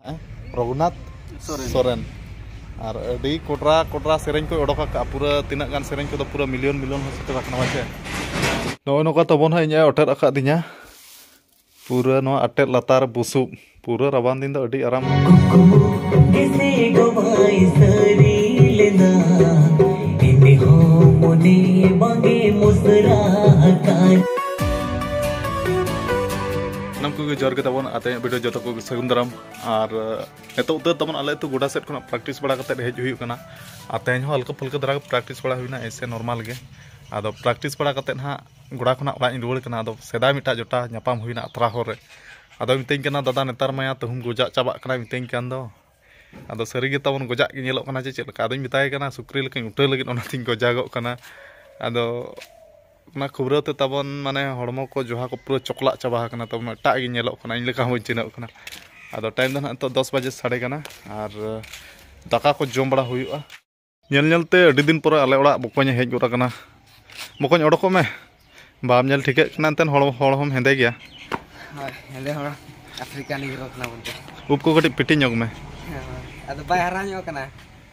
रघुनाथ सोरेन और अड़ी कोटरा कोटरा सेरें को ओडोक का पूरा तीना गान सेरें को पूरा मिलियन मिलियन हो सेटर रखना बाचे नो नो का तबन है इन्हें अटेर अका दिन्या पूरा नो अटेर लतार बुसु पूरा रबान दिन दा अड़ी आराम नम को जोर के तबन आते वीडियो जो को सगुन दाराम और नेतो उतर तबन आले तो गोडा सेट को प्रैक्टिस बड़ा करते हेज हुई कना आते हो हल्का फुल्का दरा प्रैक्टिस बड़ा हुईना ऐसे नॉर्मल गे आदो प्रैक्टिस बड़ा करते ना गोडा खना ओड़ा इन रुवाड़ कना आदो सेदा मिटा जोटा नापाम हुईना अतरा होरे आदो मितें कना दादा नेतार माया तुम गोजा चाबा कना मितें कान दो आदो सरी गे तबन गोजा के नेलो कना जे चेलका आदो मिताय कना सुक्री लेकिन उठे लगिन ओना तिन गोजा गो कना आदो ना खुबरते तबन माने हड़मो को जोहा को पूरा चकला चाबा कना तब एटा गे नेलो कना इन लेका होई चिनो कना आदो टाइम दो ना तो 10 बजे साढ़े कना और दाका को जम बड़ा हुईआ नेल नेलते अडी दिन पर आले ओड़ा बकोñ हेज गोरा कना बकोñ ओडको में बाम नेल ठिके कना तन हड़ हम हेंदे गया हाय हेंदे हड़ अफ्रीका नि रो कना बोलते उप को कटी पिटी ñog में आदो बाय हरा ñog कना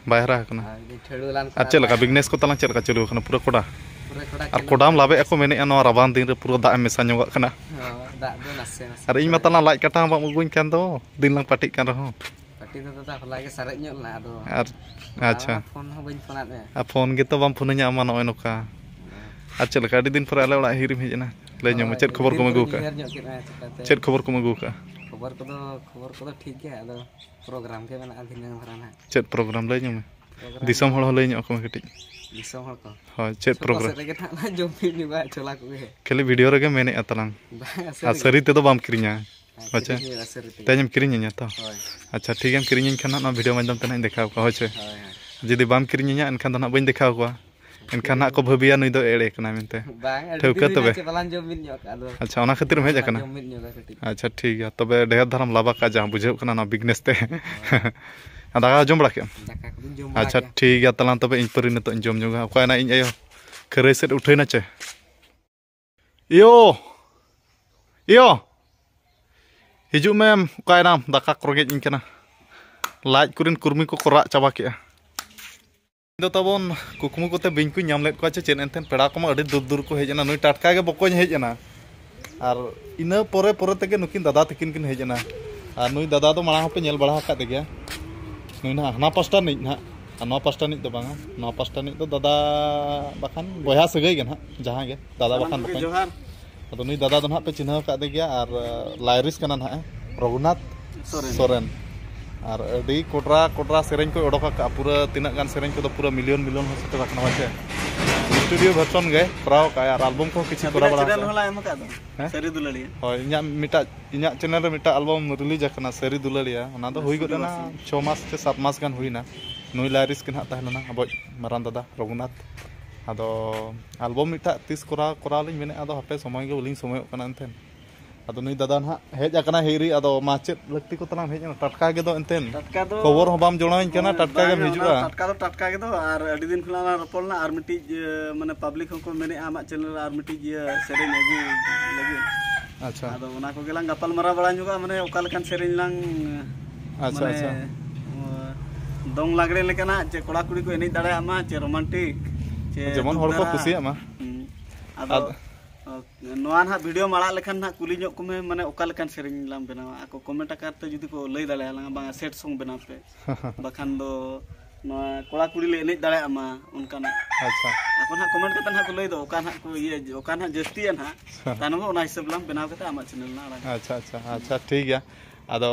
बाय हरा कना ठेडुलान अच्छा लगा बिजनेस को तला चल का चलू कना पूरा कोडा और कोडाम लाबे एको मेने नो राबान दिन रे पूरा दा मेसा ñog कना दा दो नासे नासे अरे इन मतला लाइक कटा बा मुगुñ कान दो दिन lang पाटी कान रहो पाटी तो दादा होला के सारे ñog ना आदो अच्छा फोन हो बइन फोनात में आ फोन गे तो बम फोनኛ अमा नय नोका अच्छा लगा अडी दिन पर आले ओड़ा हिरिम हेजना ले ñom चेत खबर को मगु का चेत खबर को मगु का खबर को ठीक गया आदो प्रोग्राम के मेना दिन भराना चेत प्रोग्राम ले ñom दिसम हळ ले ñok को कटी दिसम हळ को हां चेत प्रोग्राम से के थाना जो फिर निबा चला को हे खाली वीडियो रे मेने अतलांग आ सरी ते तो बम किरिña अच्छा तेजम किरिña तो अच्छा ठीक है किरिña खाना ना वीडियो माध्यम तना देखाव को होचे जदि बाम किरिña एनखान तो ना बइन देखाव को एनखान ना को भबिया नुई दो एड़े कना मेनते ठौके तबे अच्छा ओना खातिर हेज कना अच्छा ठीक है तबे ढेर धरम लाबा का जहां बुझे कना ना बिजनेस ते दाका जम बड़ा के अच्छा ठीक है तलां तबे इन परि नतो जम जोगा ओका ना इन आयो खरै सेट उठैना चे यो यो हिजु में ओका ना दाका करगे इन कना लाज कुरिन कुर्मी को कोरा चाबा के दो तबन कुकमु कोते बिन को नाम लेत को चे चेन एनथेन पेड़ा को अडी दूर दूर को हेजना नुई टाटका गे बकोñ हेजना और इना परे परे तके नुकिन दादा तकिन किन हेजना और नुई दादा तो माड़ा पे नेल बड़ा का देगे नुई ना हना पास्टा नि ना नवा पास्टा नि तो बांगा नवा पास्टा नि तो दादा बखान बया सगै गे ना जहां गे दादा बखान बखान तो नुई दादा तो ना पे चिन्ह का देगे और लाइरिस कना ना रघुनाथ सोरेन और अड़ी कोटरा कोटरा सेरें को ओडोक का पूरा तीना गान सेरें को पूरा मिलियन मिलियन हो सेटर रखना बाचे स्टूडियो वर्जन गे कराव का यार एल्बम को किछि करा बड़ा चैनल होला एम का दो सरी दुलड़िया होय इन्या मिटा इन्या चैनल रे मिटा एल्बम रिलीज अकना सरी दुलड़िया ओना दो हुई गना 6 मास से 7 मास गान हुईना नुई लारिस के ना तहना अब मारान दादा रघुनाथ आदो एल्बम मिटा 30 कोरा लिन मेने आदो हपे समय गे बलिन समय कना एनथेन आदो नुई दादा ना हेज अकना हेरी आदो माचेत लक्ति को तलाम हेज टटका गे दो एनतेन खबर हो बाम जोणाइन कना टटका गे हिजुआ टटका गे दो और अडी दिन खुला रोपलना और मिटी माने पब्लिक को मेने आमा चैनल और मिटी सेरेन अगु लगी अच्छा आदो ओना को गेलां गपाल मारा बड़ा जुगा माने ओका लेकान सेरेन लां अच्छा अच्छा दोंग लागरे लेकाना चे कोड़ा कुड़ी को एनै दाड़ा आमा चे रोमांटिक चे जेमन हर को खुशी आमा आदो नोआ ना वीडियो माड़ा लेखान ना कुली ñok को माने ओका लेकान सेरेन लाम बनावा आको कमेंट आकार ते जुदी को लई दाड़ा लांगा बांगा सेट सॉन्ग बनाव पे बखान दो नोआ कोड़ा कुड़ी ले एनै दाड़ा आमा उनका ना अच्छा आको ना कमेंट कता ना को लई दो ओका ना को ये ओका ना जस्ती ना तानो ओना हिसाब लाम बनाव कता आमा चैनल ना अच्छा अच्छा अच्छा ठीक है आदो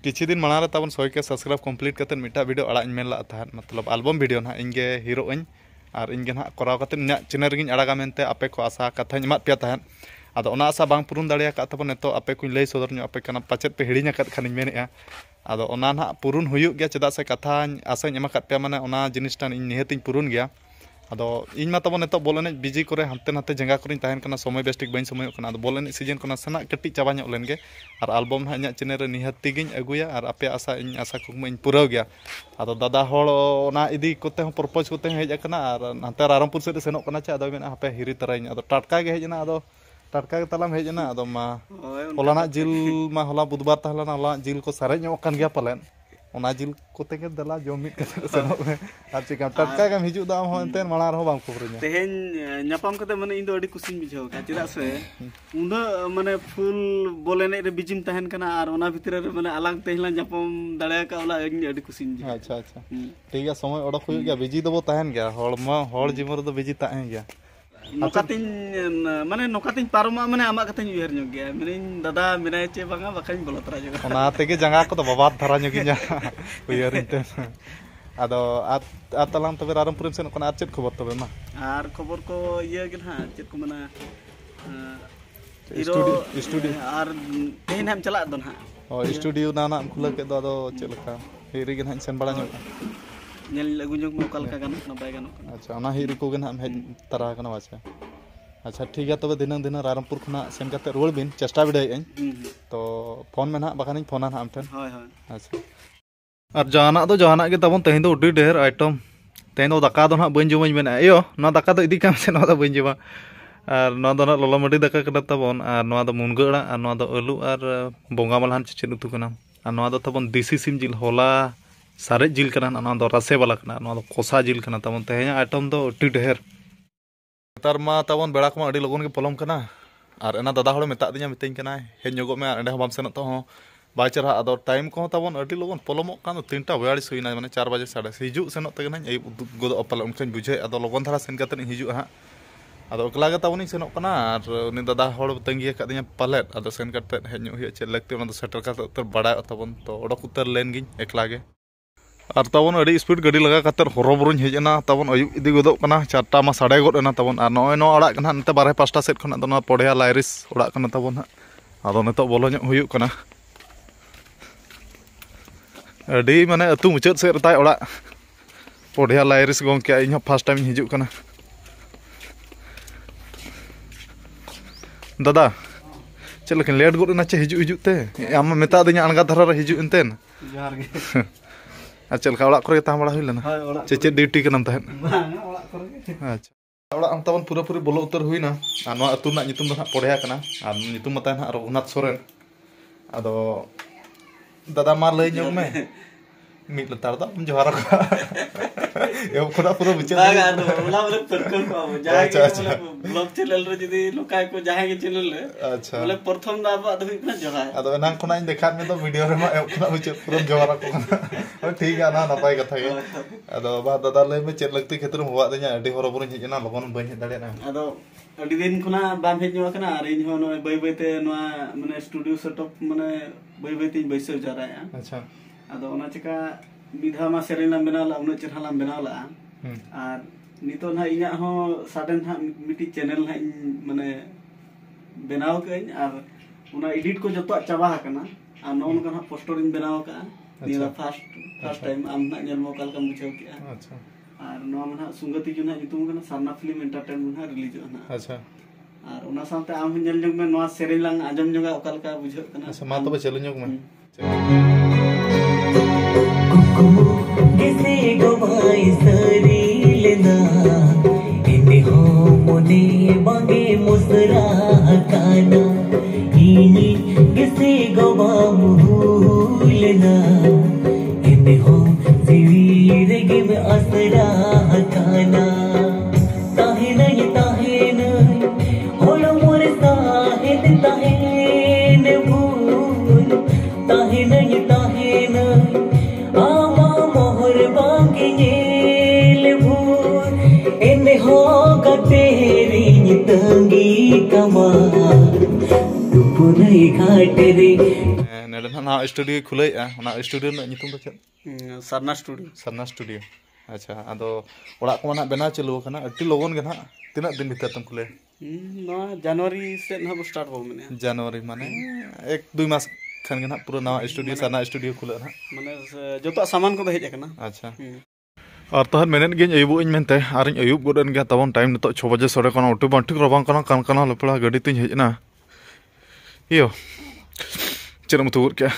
किछि दिन मना रे तबन 100 के सब्सक्राइब कंप्लीट कते मिटा वीडियो अड़ा मेन ला था मतलब एल्बम वीडियो ना इंगे हीरो इन और इनगे ना कराव कते चैनल रे अड़ागा मेनते आपे को आशा कथा एमात पे तहन आदो ओना आशा बांग पुरुन दाड़िया का तबन नेतो आपे को लई सदर ᱧᱚᱜ आपे कना पाचेत पे हिड़िኛ कत खानि मेनेआ आदो ओना ना पुरुन हुयुग गया चेदा से कथा आशा एमा कत पे माने ओना जिनिसटा इन निहतिन पुरुन गया आदो इन मा तबन नेतो बोल एने बिजी करे हानते नाते जंगा करिन तहन कना समय बेस्टिक बइन समय कना आदो बोल एने सीजन कना सना कटी चाबा ᱧᱚᱜ लेन गे और एल्बम ना इᱧ चैनल रे निहति गिन अगुया और आपे आशा इन आशा को इन पुराव गया आदो दादा होड़ ओना इदी कोते हो प्रपोज कोते हेज अकना और नाते रामपुर से सेनोक कना चे आदो मेना हापे हिरी तराइन आदो टटका गे हेजना आदो टटका के तलाम हेज ना अदो मा होलाना जिल मा होला बुधवार तहला ना होला जिल को सारे ᱧᱚᱜ kan gया पलेन ओना जिल कोते के दला जमित के सेनो में आ चिका टटका के हिजु दा हम एनते माला रहो बाम खबरኛ तेहेन ᱧᱟᱯᱟᱢ ᱠᱟᱛᱮ ᱢᱟᱱᱮ ᱤᱧ ᱫᱚ ᱟᱹᱰᱤ ᱠᱩᱥᱤᱧ ᱵᱩᱡᱷᱟᱹᱣ ᱠᱟ ᱪᱮᱫᱟᱜ ᱥᱮ ᱩᱱᱟᱹᱜ ᱢᱟᱱᱮ ᱯᱷᱩᱞ ᱵᱚᱞ ᱮᱱᱮᱡ ᱨᱮ ᱵᱤᱡᱤᱢ ᱛᱟᱦᱮᱱ ᱠᱟᱱᱟ ᱟᱨ ᱚᱱᱟ ᱵᱷᱤᱛᱨᱤ ᱨᱮ ᱢᱟᱱᱮ ᱟᱞᱟᱝ ᱛᱮᱦᱞᱟ ᱧᱟᱯᱟᱢ ᱫᱟᱲᱮᱭᱟ ᱠᱟ ᱚᱞᱟ ᱤᱧ ᱟᱹᱰᱤ ᱠᱩᱥᱤᱧ ᱵᱩᱡᱷᱟᱹᱣ अच्छा अच्छा ठीक है समय ओडक हुई गया बिजी दबो तहन गया हड़ जीवन रे बिजी तहन गया नोकातिन माने नोकातिन पारमा माने आमा कथाኝ उयहर ᱧᱚᱜ गया मेरिन दादा मेनाय चे बांगा बाखाኝ बोलो तरा जगह ओना तेगे जंगा को तो बाबात धरा ᱧᱚᱜᱤᱧᱟ उयहरिन ते आदो आ तलाम तबे रामपुर सेन कोना चेत खबर तबे मा आर खबर को इया गे ना चेत को मना स्टूडियो आर तेहन हम चला दो ना ओ स्टूडियो ना ना खुला के दो आदो चेत लका हिरी गे ना सेन बड़ा ᱧᱚᱜ नेल लगु ᱧᱚᱜ ᱢᱚ ᱠᱟᱞᱠᱟ ᱜᱟᱱᱚᱜ ᱠᱟᱱᱟ ᱵᱟᱭ ᱜᱟᱱᱚᱜ ᱠᱟᱱᱟ अच्छा ओना हिरी को गे ना हेज तरा कना वाचा अच्छा ठीक है तबे दिनंग दिन रामपुर खना सेन कते रोल बिन चेष्टा बिडाय इन तो फोन में ना बखानी फोन ना हमठन होय होय अच्छा और जाना तो जाना के तबन तेहन तो उडी ढेर आइटम तेहन तो दाका दो ना बन जमाኝ मेना एयो ना दाका तो इदी काम से ना तो बन जमा और ना दो ना ललो मडी दाका कना तबन और ना दो मुनगा अड़ा और ना दो आलू और बोंगा मलहान चिचिन उतु कना और ना दो तबन देसी सिम जिल होला सारे जिल कना ना दो रसे वाला कना ना दो कोसा जिल कना तबन तेहन आइटम तो उडी ढेर तार मा तबन बेड़ा को अडी लगन के पलम कना और एना दादा हड़ मेता दिया मितेñ कना हेज ᱧᱚᱜᱚᱜ में एंडे बाम सेनत तो बाय चरहा आदो टाइम को तबन अडी लगन पलमो कान 3:42 हुईना माने 4 बजे साढ़े हिजु सेनत तक ना आई गोद अपल उनकन बुझे आदो लगन धारा सेन कते हिजु हा आदो अकला गे तबन सेनत कना और उनी दादा हड़ तंगी कादिया पलेट आदो सेन कते हेज ᱧᱚᱜ हुई चे लगते उना सेटर का उतर बड़ा तबन तो ओडक उतर लेन गिन एकला गे और तबन अडी स्पीड गाड़ी लगा कते हरबरुñ हेजना तबन अयु इदी गोदक कना 4टा मा साढ़े गोद ना तबन और नय नो अड़ा कना नते 12:05 सेट खना दो पढ़िया लाइरिस अड़ा कना तबन आदो नतो बोलो ᱧᱚᱜ हुई कना अडी माने अतु मुचाद से ताय ओड़ा पढ़िया लाइरिस गंके इन फर्स्ट टाइम हिजु कना दादा चल लेकिन लेट गोद ना चे हिजु हिजु ते आम मेता दिया अनगा धरा रे हिजु इनतेन जोहार गे अच्छा लका ओड़ा करे ताम बड़ा हुई लेना चे चे ड्यूटी कनम तहन बांगा ओड़ा करे अच्छा ओड़ा हम तबन पूरा पूरी बोलो उतर हुईना आ नो अतु ना नितुम दो पढ़िया कना आ नितुम मता ना रघुनाथ सोरेन आदो दादा मार लई ᱧᱚᱜ में मिट लतार दा जोहार को ए खुदा पूरा बिचार बागा दो ओला बोले परकल को जाय के बोले ब्लॉग चैनल रे जदी लोकाय को जाय के चैनल रे अच्छा बोले प्रथम दा बा दो इतना जोहार आदो ना खुना इन देखा में तो वीडियो रे मा ए खुना बिचार पूरा जोहार को ठीक है ना नपाय कथा के आदो बा दादा लई में चेत लगती खेतर हुआ द냐 अडी हरबरुñ हेजना लगन बइन हे दाड़े ना आदो अडी दिन खुना बाम हेज ᱧᱚᱜ कना आर इन हो नय बय बयते नोआ माने स्टूडियो सेटअप माने बय बयते बैसव जाराया अच्छा आदो ओना चिका मिधा मा सेरेन ला बेनाला उना चेहरा ला बेनाला आर नितो ना इना हो साडन हा मिटी चैनल हा माने बेनाव कइन आर उना एडिट को जतो चाबा हकना आ नोन कना पोस्टर इन बेनाव का निरा फर्स्ट टाइम आम ना नेल मोकल का बुझाव के अच्छा आर नो ना सुंगति जुना नितुम कना सरना फिल्म एंटरटेनमेंट हा रिलीज ना अच्छा आर उना साथे आम नेल जग में नोआ सेरेन लांग आजम जगा ओकल का बुझाव कना अच्छा मा तबे चलो ᱧᱚᱜ में किसे गवाई सरी लेना इने हो मोने बांगे मुसरा काना इनी किसे गवा मुलेना इने हो जीवीर के में असरा काना ताहे नहीं होलो मोरे साहिद ताहे न भूल ताहे नहीं आमा मोहर बांगे नेल भूर इने हो कतेरी तंगी कमा पुनई घाट रे नेडे ना स्टूडियो खुले ना स्टूडियो ना नितुम तो चेत सरना स्टूडियो अच्छा आदो ओड़ा को ना बेना चलु कना अति लगन गे ना तिना दिन भीतर तुम खुले ना जनवरी से ना स्टार्ट हो मने जनवरी माने 1-2 मास खान गे ना पूरा ना स्टूडियो सरना स्टूडियो खुले ना माने जतो सामान को हेज कना अच्छा और तहन मेनेन गे अयुब इन मेनते आर अयुब गोडन गे तबन टाइम नितो 6 बजे सरे कना उठे बांठी रबांग कना कान लपड़ा गाड़ी तिन हेजना इयो चरम तुर के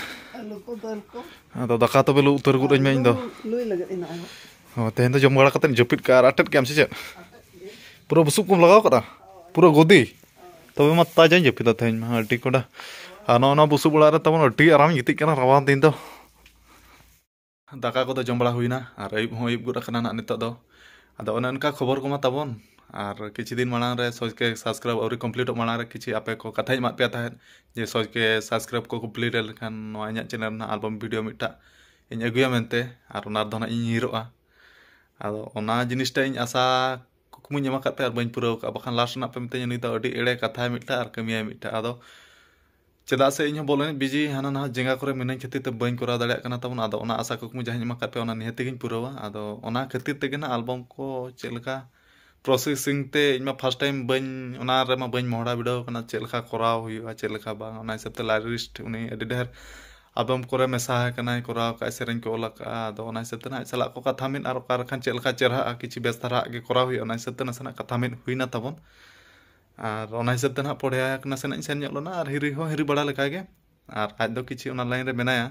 आदो दाका तबे लु उतर गुड में इन दो लुई लगत इन हो तेहन तो जम बड़ा कतन जपित का आटट केम से पूरा बुसुक कोम लगाव करा पूरा गोदी तब मा ताजा जपिदा तेज मा अटी कोडा आना बुसु बड़ा रे तबन अटी आराम गितिक कना रावान दिन दो दाका को जम बड़ा हुईना और अयुब हो अयुब गुड़ा कना नित दो आदो अनका खबर को मा तबन और किछि दिन मांग रे सोच के सब्सक्राइब और कंप्लीट मांग रे किछि आपे को कथा मा पे ताहे जे सोच के सब्सक्राइब को कंप्लीट लेखान नोआ इᱧᱟᱜ चैनल ना एल्बम वीडियो मिटा इन अगुया मेनते और ओना दो ना इन हिरोआ आदो ओना जिनिसटा इन आशा कुकमुñ एमा काते और बइन पुराव का बखान लास्ट ना पे मिते नि तो अडी एड़े कथा मिटा और कमिया मिटा आदो चेदा से इन बोले बिजी हाना ना जेंगा करे मिनाñ खातिर ते बइन करा दाड़े कना तबन आदो ओना आशा कुकमुñ जहां एमा काते ओना निहति गिन पुरावा आदो ओना खातिर ते ना एल्बम को चेलका प्रोसेसिंग ते इमा फर्स्ट टाइम बइन ओना रे मा बइन मोहड़ा बिडाव कना चेलका कराव हुआ चेलका बा ओना हिसाब ते लाइरिस्ट उनी अडी ढेर एल्बम करे मेसा कना कराव का सेरेन को ओला का आदो ओना हिसाब ते ना चला को कथा मिन और कार खान चेलका चेरहा किछि बेस धरा के कराव हुआ ओना हिसाब ते ना कथा मिन हुइना तबन और ओना हिसाब ते ना पढ़े कना सेना सेन ñolona और हिरी हो हिरी बड़ा लेका के और आज दो किछि ओना लाइन रे मेनाया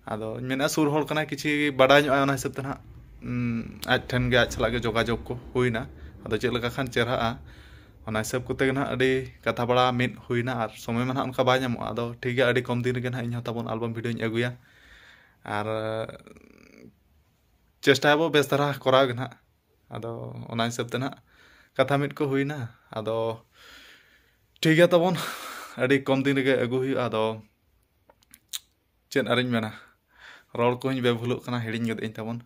आदो मेना सुर होल कना किछि बड़ा ñoa ओना हिसाब ते ना आज ठन गे आज चला के जोगाजोग को हुइना आदो चेलका खान चेरहा ओना हिसाब कोते ना अडी कथा बड़ा मिन हुइना और समय मा उनका बा ñamo आदो ठीक है अडी कम दिन गे ना इन तबन एल्बम वीडियो इन अगुया और चेष्टा बो बेस धरा कराव गे ना आदो ओना हिसाब ते ना कथा मिट को हुइना आदो ठीक है तबन अडी कम दिन गे अगु हुई आदो चेन अरिñ मेना रोड को इन बेभुलो कना हिडिñ गद इन तबन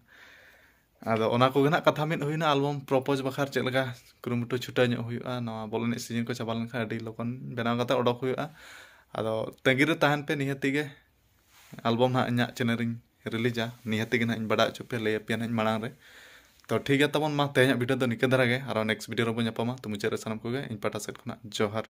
आदो ओना को गना कथा मिट हुइना एल्बम प्रपोज बखार चेलका कुरुमुटु छुटा ᱧᱚᱜ हुआ नवा बोलने सीजन को चाबा लेनखा अडी लोकन बेनाव कता ओडक हुआ आदो तंगी रे ताहन पे निहति गे एल्बम ना इᱧाᱜ चैनल रिñ रिलीजा निहति गे ना इन बड़ा चुपे ले पे ना मांग रे तो ठीक है तबन मा तेज वीडियो तो निके धरा गे और नेक्स्ट वीडियो रो बो ñapama तो मुचे रे सनम को गे इन पाटा सेट खना जोहार।